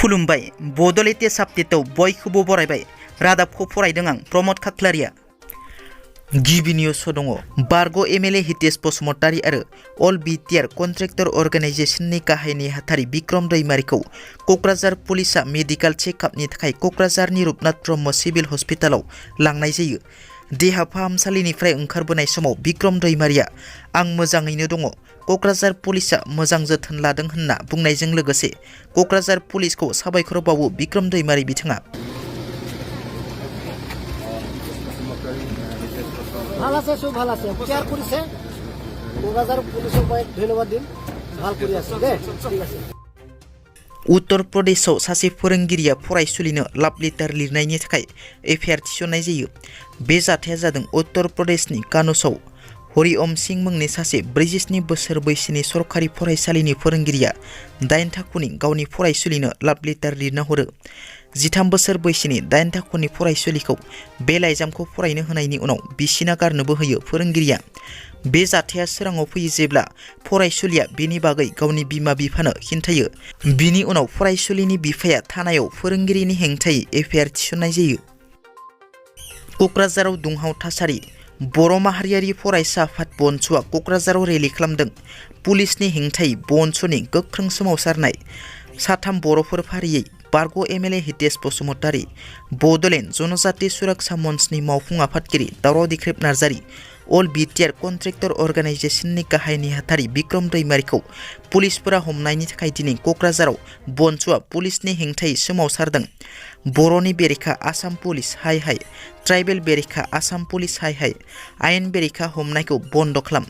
खुलुमबाय बड' लेटेस्ट आपडेटआव बयखौबो बरायबाय रादाबखौ फरायदों आं प्रमद खाख्लारिया। गिबि निउसआव दङ बारग' एमएलए हितेश बसुमतारी आरो अल बिटिआर कन्ट्रेक्टर अर्गानाइजेशननि गाहाय नेहाथारि बिक्रम दैमारिखौ क'क्राझार पुलिसआ मेडिकेल चेकआपनि थाखाय क'क्राझारनि रुपनाथ ब्रह्म सिभिल हस्पिटालाव लांनाय जायो। देहा फाहामसालिनिफ्राय ओंखारबोनाय समाव बिक्रम दैमारिया आं मोजाङैनो दङ, क'क्राझार पुलिसआ मोजां जोथोन लादों होनना बुंनायजों लोगोसे क'क्राझार पुलिसखौ साबायखर बावो बिक्रम दैमारि बिथाङा। उत्तर प्रदेशआव सासे फोरोंगिरिया फरायसुलिनो लाभ लेटार लिरनायनि थाखाय एफआइआर थिसननाय जायो। बे जाथाया जादों उत्तर प्रदेशनि कानौजआव हरिओम सिंह मुंनि सासे 47 बोसोर बैसोनि सरकारि फरायसालिनि फोरोंगिरिया 8 थाखोनि गावनि फरायसुलिनो लाभ लेटार लिरना हरो। 13 बोसोर बैसोनि 8 थाखोनि फरायसुलिखौ बे लाइजामखौ फरायनो होनायनि उनाव बिसिना गारनोबो होयो फोरोंगिरिया। बे जाथाया सोराङाव फैयो जेब्ला फरायसुलिया बेनि बागै गावनि बिमा बिफानो खिन्थायो। बिनि उनाव फरायसुलिनि बिफाया थानायाव फोरोंगिरिनि हेंथायै एफआइआर थिसननाय जायो। क'क्राझाराव दुंहाव थासारि बर' माहारियारि फरायसा आफाद BONSुआ क'क्राझाराव रेलि खालामदों। पुलिसनि हेंथायै BONSुनि गोख्रों सोमावसारनाय। साथाम बर'फोर फारियै बारग' एमएलए हितेश बसुमतारी, बड'लेण्ड जनजाति सुरक्षा मन्चनि मावफुं आफादगिरि दावराव दिख्रेब नार्जारि, अल बिटिआर कन्ट्रेक्टर अर्गानाइजेशननि गाहाय नेहाथारि बिक्रम दैमारिखौ पुलिसफोरा हमनायनि थाखाय दिनै क'क्राझाराव BONSुआ पुलिसनि हेंथायै सोमावसारदों। बर'नि बेरेखा आसाम पुलिस हाय हाय, ट्राइबेल बेरेखा आसाम पुलिस हाय हाय, आयेन बेरेखा हमनायखौ बन्द खालाम,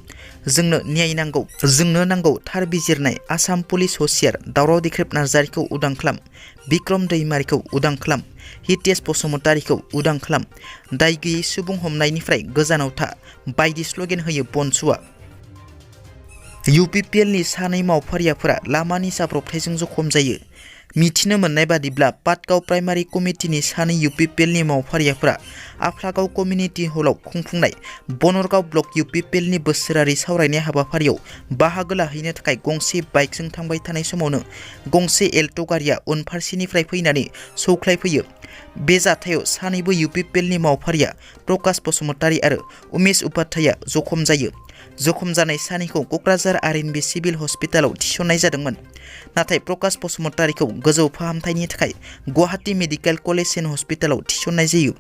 जोंनो न्याय नांगौ, जोंनो नांगौ थार बिजिरनाय, आसाम पुलिस हसियार दावराव दिख्रेब नार्जारिखौ उदां खालाम, बिक्रम दैमारिखौ उदां खालाम, हितेश बसुमतारीखौ उदां खालाम, दाय गैयै सुबुं हमनायनिफ्राय गोजानाव था बायदि स्ल'गेन होयो BONSुआ। इउपिपिएलनि सानै मावफारियाफोरा लामानि जाब्रबथायजों जखम जायो। मिथिनो मोननाय बादिब्ला पाटगाव प्राइमारि कमिटिनि सानै इउपिपिएलनि मावफारियाफोरा आफ्लागाव कमिउनिटि हलाव खुंफुंनाय बनरगाव ब्लक इउपिपिएलनि बोसोरारि सावरायनाय हाबाफारियाव बाहागो लाहैनो थाखाय गंसे बाइकजों थांबाय थानाय समावनो गंसे एल्ट' गारिया उनफारसेनिफ्राय फैनानै सौख्लायफैयो। बे जाथायाव सानैबो इउपिपिएलनि मावफारिया प्रकाश बसुमतारी आरो उमेश उपाध्याया जखम जायो। जखम जानाय सानैखौ क'क्राझार आरएनबि सिभिल हस्पिटालाव थिसननाय जादोंमोन, नाथाय प्रकाश बसुमतारीखौ गोजौ फाहामथायनि थाखाय गुवाहाटी मेडिकेल कलेज एन्ड हस्पिटालाव थिसननाय जायो।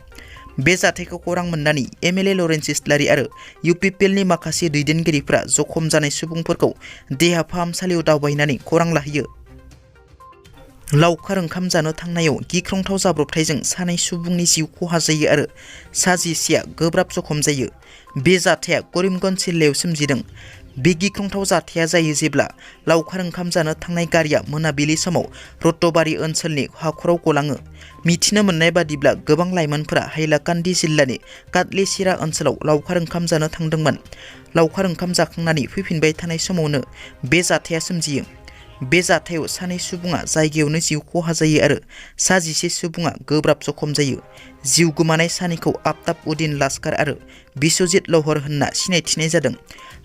बे जाथायखौ खौरां मोननानै एमएलए लरेन्स इस्लारि आरो इउपिपिएलनि माखासे दैदेनगिरिफोरा जखम जानाय सुबुंफोरखौ देहा फाहामसालियाव दावबायनानै खौरां लाहैयो। लावखार ओंखाम जानो थांनायाव गिख्रंथाव जाब्रबथायजों सानै सुबुंनि जिउ खहा जायो आरो सा 10आ गोब्राब जखम जायो। बे जाथाया करिमगन्ज जिल्लायाव सोमजिदों। बे गिख्रंथाव जाथाया जायो जेब्ला लावखार ओंखाम जानो थांनाय गारिया मोनाबिलि समाव रतबारि ओनसोलनि हाखराव गलाङो। मिथिनो मोननाय बादिब्ला गोबां लाइमोनफोरा हाइलाकान्दि जिल्लानि काटलिसिरा ओनसोलाव लावखार ओंखाम जानो थांदोंमोन। लावखार ओंखाम जाखांनानै फैफिनबाय थानाय समावनो बे जाथाया सोमजियो। बे जाथायाव सानै सुबुङा जायगायावनो जिउ खहा जायो आरो सा 11 सुबुङा गोब्राब जखम जायो। जिउ गोमानाय सानैखौ आफ्ताब उद्दीन लास्कार आरो बिश्वजित लहर होनना सिनायथिनाय जादों।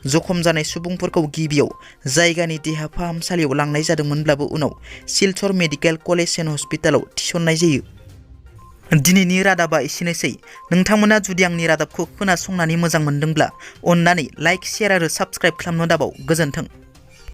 जखम जानाय सुबुंफोरखौ गिबियाव जायगानि देहा फाहामसालियाव लांनाय जादोंमोनब्लाबो उनाव सिलचर मेडिकेल कलेज एन्ड हस्पिटालाव थिसननाय जायो। दिनैनि रादाबा एसेनोसै। नोंथांमोना जुदि आंनि रादाबखौ खोनासंनानै मोजां मोनदोंब्ला अन्नानै लाइक, शेयार आरो साबस्क्राइब खालामनो दाबाव। गोजोन्थों।